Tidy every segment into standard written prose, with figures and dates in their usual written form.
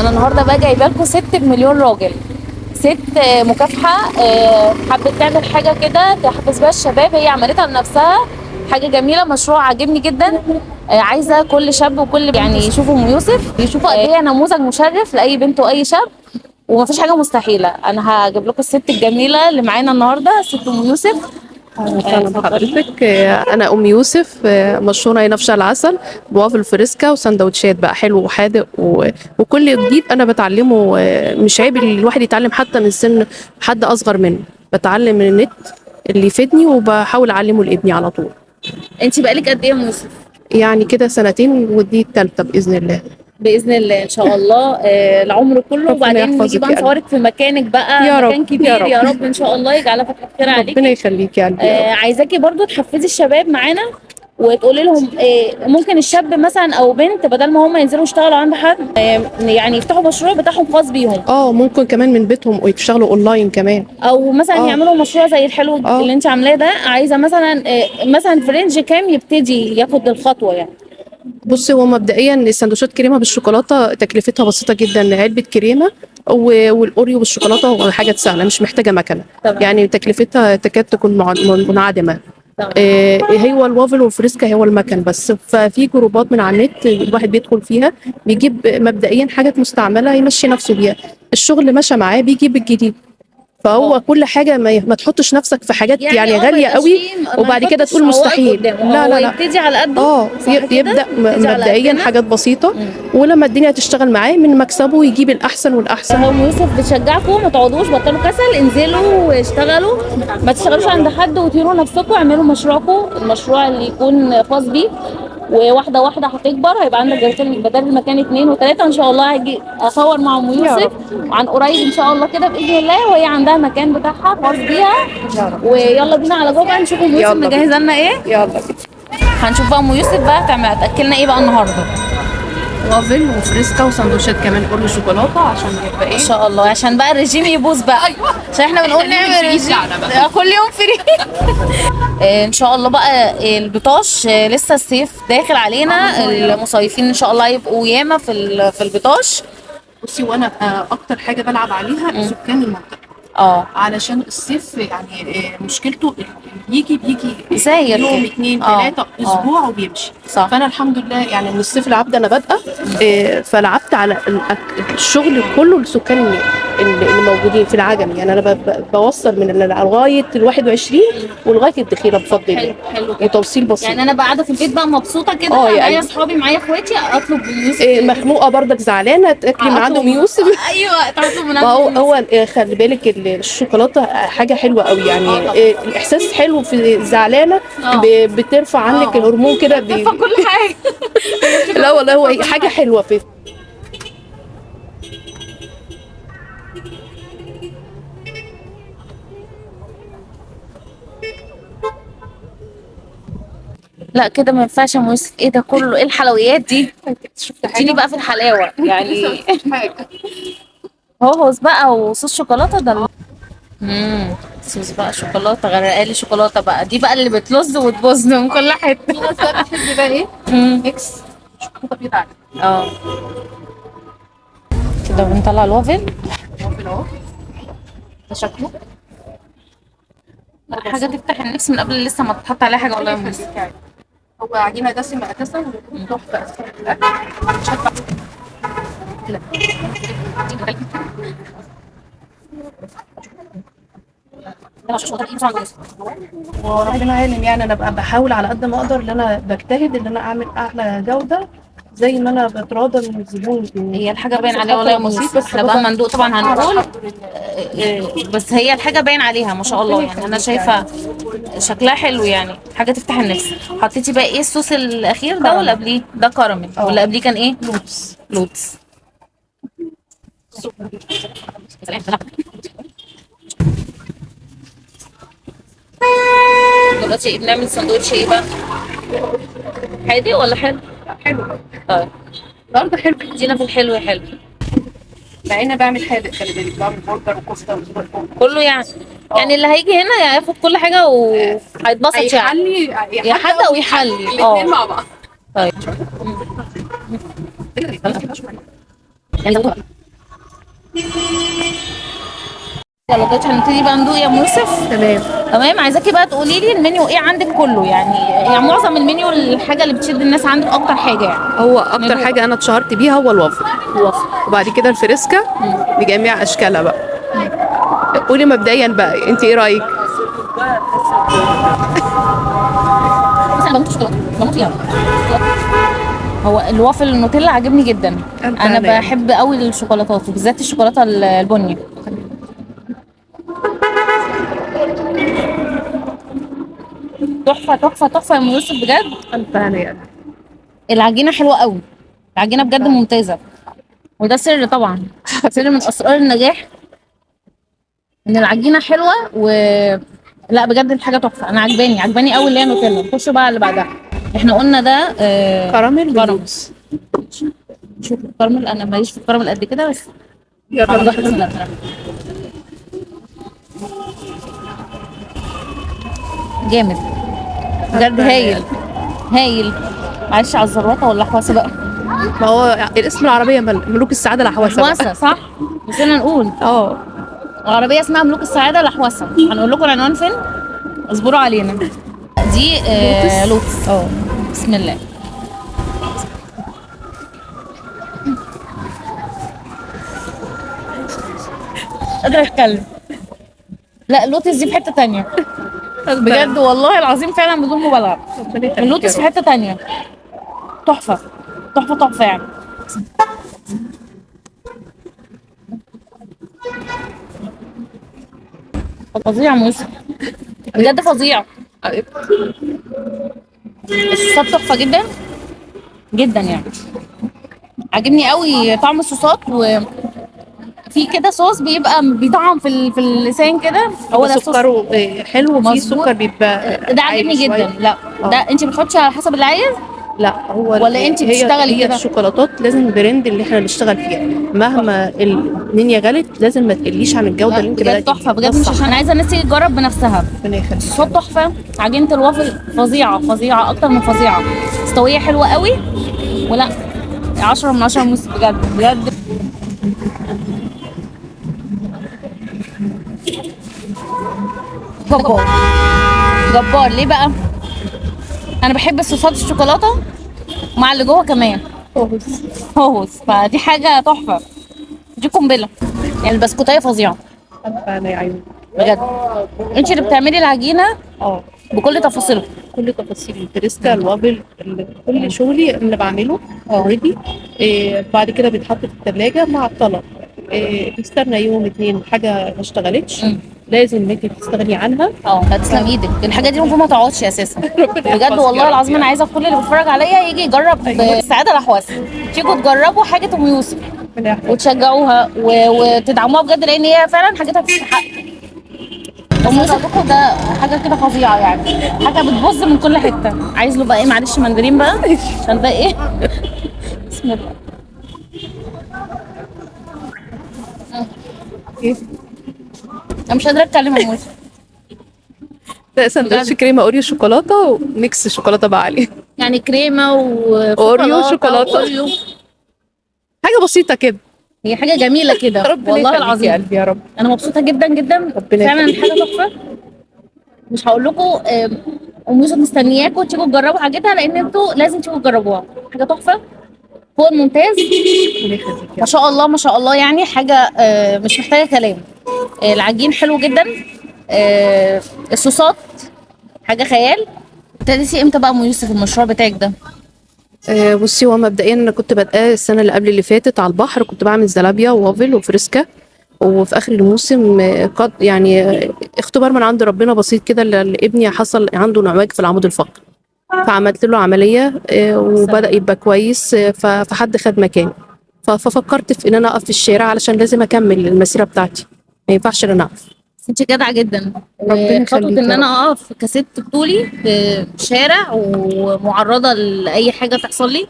انا النهارده بقى جايبه لكم ست بمليون راجل. ست مكافحه، حبت تعمل حاجه كده تحفز بيها الشباب، هي عملتها لنفسها. حاجه جميله، مشروع عاجبني جدا. عايزه كل شاب وكل يعني يشوفوا ام يوسف، يشوفوا قد ايه نموذج مشرف لاي بنت واي شاب، ومفيش حاجه مستحيله. انا هجيب لكم الست الجميله اللي معانا النهارده، ست ام يوسف. وسهلا بحضرتك. انا ام يوسف، مشهوره هنا في شارع العسل بوافل فريسكا وسندوتشات بقى حلو وحادق وكل جديد انا بتعلمه. مش عيب الواحد يتعلم حتى من سن حد اصغر منه. بتعلم من النت اللي يفيدني وبحاول اعلمه لابني على طول. انت بقالك قد ايه يا ام يوسف؟ يعني كده سنتين ودي التالتة باذن الله. باذن الله ان شاء الله، العمر كله. ربنا وبعدين نيجي يحفظك بقى يا قلبي. نصورك في مكانك بقى، يا رب مكان يا كبير رب. يا رب ان شاء الله يجعلها فتحة خير ربنا عليكي. يخليك يا قلبي يا رب. عايزاكي برضو تحفزي الشباب معانا، وتقولي لهم ممكن الشاب مثلا او بنت بدل ما هم ينزلوا يشتغلوا عند حد، يعني يفتحوا مشروع بتاعهم خاص بيهم، ممكن كمان من بيتهم ويشتغلوا اونلاين كمان. او مثلا اه يعملوا مشروع زي الحلو اه اللي انت عاملاه ده. عايزه مثلا مثلا في رينج كام يبتدي ياخد الخطوه يعني؟ بصي، هو مبدئيا السندوتشات كريمه بالشوكولاته تكلفتها بسيطه جدا. علبه كريمه والاوريو بالشوكولاته هو حاجه سهله مش محتاجه مكنه. تمام. يعني تكلفتها تكاد تكون منعدمه. تمام. هو الوافل والفريسكا هو المكن بس. ففي جروبات من على النت الواحد بيدخل فيها بيجيب مبدئيا حاجات مستعمله يمشي نفسه بيها. الشغل ماشي معاه بيجيب الجديد. فهو كل حاجه ما تحطش نفسك في حاجات يعني ما غاليه يبقاش قوي فيه، ما وبعد كده يحطش تقول عوائق مستحيل. قدامه، لا هو لا لا. يبتدي على قده. صح كده؟ يبدا يبتدي على مبدئيا قدنا. حاجات بسيطه. مم. ولما الدنيا تشتغل معاه من مكسبه يجيب الاحسن والاحسن. هو يوسف بتشجعكم ما تقعدوش، بطلوا كسل، انزلوا واشتغلوا. ما تشتغلوش عند حد وتيروا نفسكم، اعملوا مشروعكم، المشروع اللي يكون خاص بيك. وواحده واحده هتكبر، هيبقى عندك بدل المكان اتنين وتلاته. ان شاء الله هاجي اصور مع ام يا يوسف رب عن قريب ان شاء الله كده باذن الله، وهي عندها مكان بتاعها خاص بيها. يا رب. ويلا بينا على جوه بقى نشوف ام يوسف يلا مجهزه بينا. لنا ايه. يلا بينا. هنشوف بقى ام يوسف بقى هتاكلنا ايه بقى النهارده. وافل وفريسكا وسندوتشات كمان اوريو شوكولاته عشان يبقى ان ايه. شاء الله عشان بقى الرجيم يبوظ بقى. ايوه عشان احنا بنقول نعمل رجيم كل يوم فري. ان شاء الله بقى البطاش، لسه الصيف داخل علينا، المصيفين ان شاء الله يبقوا ياما في البطاش. بصي، وانا اكتر حاجه بلعب عليها سكان المنطقه. علشان الصيف يعني مشكلته بيجي ساير يوم كده. اتنين تلاته اسبوع وبيمشي. صح. فانا الحمد لله يعني من الصيف العبد انا بادئه. فلعبت على الشغل كله لسكان اللي موجودين في العجمي. يعني انا بوصل من لغايه ال 21 ولغايه الدخيله بفضل الله. حلو. وتوصيل بسيط. يعني انا بقى قاعده في البيت بقى مبسوطه كده، معايا اصحابي معايا اخواتي، اطلب من يوسف. مخنوقه برضك زعلانه تاكلي من عند ام يوسف. ايوه اطلب من ما عند هو خلي بالك الشوكولاته حاجه حلوه قوي يعني. الاحساس حلو في زعلانه. بترفع عنك الهرمون كده. بترفع كل حاجه. لا والله هو حاجه حلوه في. لا كده ما ينفعش يا ام يوسف، ايه ده كله؟ ايه الحلويات دي؟ اديني بقى في الحلاوه يعني. هوس بقى وصوص شوكولاته ده. صوص بقى شوكولاته، غرقالي شوكولاته بقى، دي بقى اللي بتلز وتبوظ من كل حته. في ناس بقى بتحب بقى ايه؟ ميكس شوكولاته بيض عليه. كده بنطلع الوافل. الوافل اهو. ده شكله حاجه تفتح النفس من قبل لسه ما تحط عليها حاجه والله يا ام يوسف. هو عجينه دسمه اساسا تحفه اساسا في الاكل. شبع. لا. وربنا عالم يعني انا بقى بحاول على قد ما اقدر ان انا بجتهد ان انا اعمل اعلى جوده زي ما انا بتراضى من الزبون. هي الحاجه باين عليها والله يا ام يوسف. احنا بقى مندوق طبعا هنقول، بس هي الحاجه باين عليها ما شاء الله. يعني انا شايفه شكلها حلو، يعني حاجه تفتح النفس. حطيتي بقى ايه الصوص الاخير ده ولا قبليه؟ ده كراميل ولا قبليه كان ايه؟ لوتس. دلوقتي ايه بنعمل؟ سندوتش ايه بقى؟ حادق ولا حلو؟ حلو. طيب النهارده حلو. ادينا في الحلو يا حلو. مع اني بعمل حادق، خلي بالك بعمل برجر وكفته كله يعني. يعني اللي هيجي هنا هياخد كل حاجه وهيتبسط يعني. يحلي يحدق ويحلي الاثنين مع بعض. طيب. يعني يلا دلوقتي هنبتدي بقى ندوق يا ام يوسف. تمام. تمام، عايزاكي بقى تقولي لي المنيو ايه عندك كله، يعني معظم المنيو الحاجه اللي بتشد الناس عندك اكتر حاجه يعني. هو اكتر ندوق. حاجه انا اتشهرت بيها هو الوافل. الوصفه. وبعد كده الفريسكا بجميع اشكالها بقى. قولي مبدئيا بقى انت ايه رايك؟ بس انا بموت شوكولاته، بموت فيها. هو الوافل النوتيلا عاجبني جدا. انا يعني. بحب قوي الشوكولاتات وبالذات الشوكولاته البني. تحفه تحفه تحفه يا ام يوسف بجد. الف هنا يعني. العجينه حلوه قوي، العجينه بجد ممتازه، وده سر طبعا، سر من اسرار النجاح ان العجينه حلوه لا بجد الحاجه تحفه. انا عجباني قوي اللي هي نوتيلا. نخش بقى على اللي بعدها. احنا قلنا ده كراميل كراميل. ولوز. شوف الكراميل، انا ماليش في الكراميل قد كده بس. يلا بسم الله. جامد بجد، هايل هايل. معلش على الزروطه ولا حواسه بقى. ما هو الاسم العربيه ملوك السعاده الحواسه بقى. حواسه صح، نسينا نقول اه. العربيه اسمها ملوك السعاده لحواسه. هنقول لكم العنوان فين، اصبروا علينا. دي لوتس. بسم الله. قادرة اتكلم. لا لوتس دي في حته تانية بجد والله العظيم فعلا بدون مبالغه. اللوتس في حته تانية، تحفه تحفه تحفه يعني. فظيع يا موسى، بجد فظيع. الصوصات تحفه جدا جدا يعني. عاجبني قوي طعم الصوصات، وفي كده صوص بيبقى بيطعم في اللسان كده. هو ده الصوص سكره حلو، وفي مظبوط. سكر بيبقى ده عاجبني عالي جدا. شوية. لا ده انت بتحطي على حسب اللي عايز. لا هو ولا انت بتشتغلي هي كده؟ الشوكولاتات لازم البراند اللي احنا نشتغل فيها، مهما الدنيا غلت لازم ما تقليش عن الجوده لا اللي انت بجد بدأتي تحفه بيها. بجد، مش عشان عايزه الناس تيجي تجرب بنفسها. ربنا يخليك. الصوت تحفه، عجينه الوافل فظيعه فظيعه اكتر من فظيعه، مستويه حلوه قوي. ولا 10 من 10 موس بجد بجد. جبار جبار. ليه بقى؟ انا بحب الصوصات الشوكولاته مع اللي جوه كمان هوس، فدي حاجه تحفه. دي قنبله يعني. البسكوتيه فظيعه انا يا عيوني. بجد. انت اللي بتعملي العجينه اه، بكل تفاصيلها. كل تفاصيل الفريسكا الوافل كل شغلي انا بعمله اوريدي. بعد كده بيتحط في الثلاجه مع الطلب. بيستنى يوم اتنين حاجه ما اشتغلتش لازم انك تستغني عنها. لا تسلم ايدك، الحاجه دي المفروض ما تقعدش اساسا ربنا بجد يحفظك والله يا رب العظيم. يا انا رب. عايزه كل اللي بيتفرج عليا يجي يجرب السعاده الاحواس. تيجوا تجربوا حاجه ام يوسف ربنا يحفظك. وتشجعوها وتدعموها بجد، لان هي فعلا حاجتها تستحق. ام يوسف ده حاجه كده فظيعه يعني، حاجه بتبظ من كل حته. عايز له بقى ايه، معلش مندرين بقى عشان ده ايه. بسم الله. انا مش قادره اتكلم يا ام يوسف. ده سندوتش كريمه اوريو شوكولاته وميكس شوكولاته بقى عليه. يعني كريمه أوريو شوكولاتة. وأوريو. حاجه بسيطه كده. هي حاجه جميله كده ربنا والله يخليك يا العظيم. قلبي يا رب. انا مبسوطه جدا جدا ربنا فعلا. يخليك. حاجه تحفه. مش هقول لكم ام يوسف مستنياكم تيجوا تجربوا حاجتها، لان انتوا لازم تيجوا تجربوها. حاجه تحفه فوق الممتاز. ربنا يخليك يا ما رب. شاء الله ما شاء الله يعني. حاجه مش محتاجه كلام. العجين حلو جدا. الصوصات حاجه خيال. ابتديتي امتى بقى ام يوسف المشروع بتاعك ده؟ بصي، هو مبدئيا انا كنت بادئه السنه اللي قبل اللي فاتت على البحر. كنت بعمل زلابيا ووافل وفريسكا. وفي اخر الموسم قد يعني اختبار من عند ربنا بسيط كده، لابني حصل عنده انعواج في العمود الفقري. فعملت له عمليه وبدا يبقى كويس. فحد خد مكاني. ففكرت في ان انا اقف في الشارع علشان لازم اكمل المسيره بتاعتي. ما ينفعش ان انا اقف. انت جدعه جدا. ربنا خطوه يخليك ان يا انا اقف كست بطولي في شارع ومعرضه لاي حاجه تحصل لي،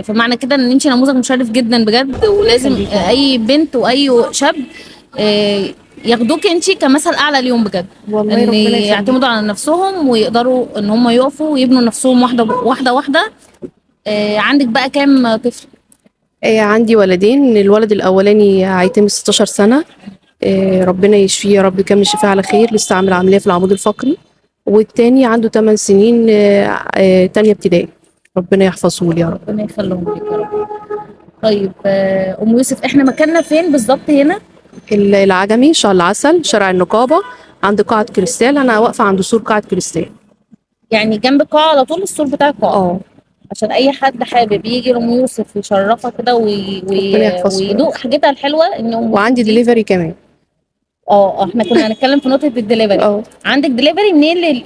فمعنى كده ان انت نموذج مشرف جدا بجد. ولازم اي بنت واي شاب ياخدوك انت كمثل اعلى اليوم بجد. والله ان ربنا يخليك. يعتمدوا على نفسهم ويقدروا ان هم يقفوا ويبنوا نفسهم واحده واحده واحده. عندك بقى كام طفل؟ عندي ولدين، الولد الاولاني هيتم 16 سنه. ربنا يشفيه يا رب، كمل شفاه على خير، لسه عامل عمليه في العمود الفقري. والتاني عنده 8 سنين، تانية ابتدائي. ربنا يحفظه لي يا رب. ربنا يخليهم لك يا رب. طيب ام يوسف، احنا مكاننا فين بالظبط هنا؟ العجمي، شهر العسل، شارع النقابه، عند قاعه كريستال. انا واقفه عند سور قاعه كريستال. يعني جنب القاعه على طول، السور بتاع القاعه. اه. عشان اي حد حابب يجي لام يوسف يشرفها كده ربنا يحفظه يا رب. ويدوق حاجتها الحلوه ان ام يوسف وعندي دي. دليفري كمان. احنا كنا هنتكلم في نقطه الدليفري. اه. عندك دليفري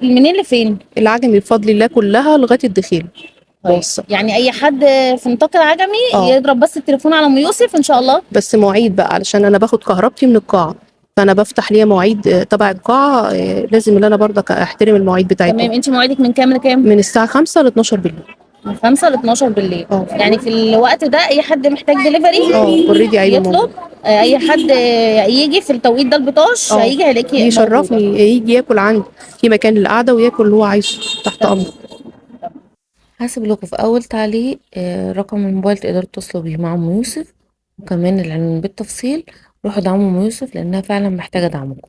منين لفين؟ العجمي بفضل الله كلها لغايه الدخيل. طيب بوصل. يعني اي حد في نطاق العجمي اه. يضرب بس التليفون على ام يوسف ان شاء الله. بس مواعيد بقى، علشان انا باخد كهربتي من القاعه، فانا بفتح ليا مواعيد تبع القاعه. لازم ان انا برضك احترم المواعيد تمام، بتاعتهم. انت مواعيدك من كام لكام؟ من الساعه 5 ل 12 بالليل. من 5 ل 12 بالليل. اه. يعني في الوقت ده اي حد محتاج دليفري اوريدي، ايوه يطلب. موجود. اي حد يجي في التوقيت ده البطاش اه. هيجي هيلاقي يشرفني، موجوده. يجي ياكل عندي في مكان للقعده وياكل اللي هو عايزه تحت تمام. امره. هسيب لكم في اول تعليق رقم الموبايل تقدروا تتصلوا بيه مع ام يوسف، وكمان العنوان بالتفصيل. روحوا دعموا ام يوسف لانها فعلا محتاجه دعمكم.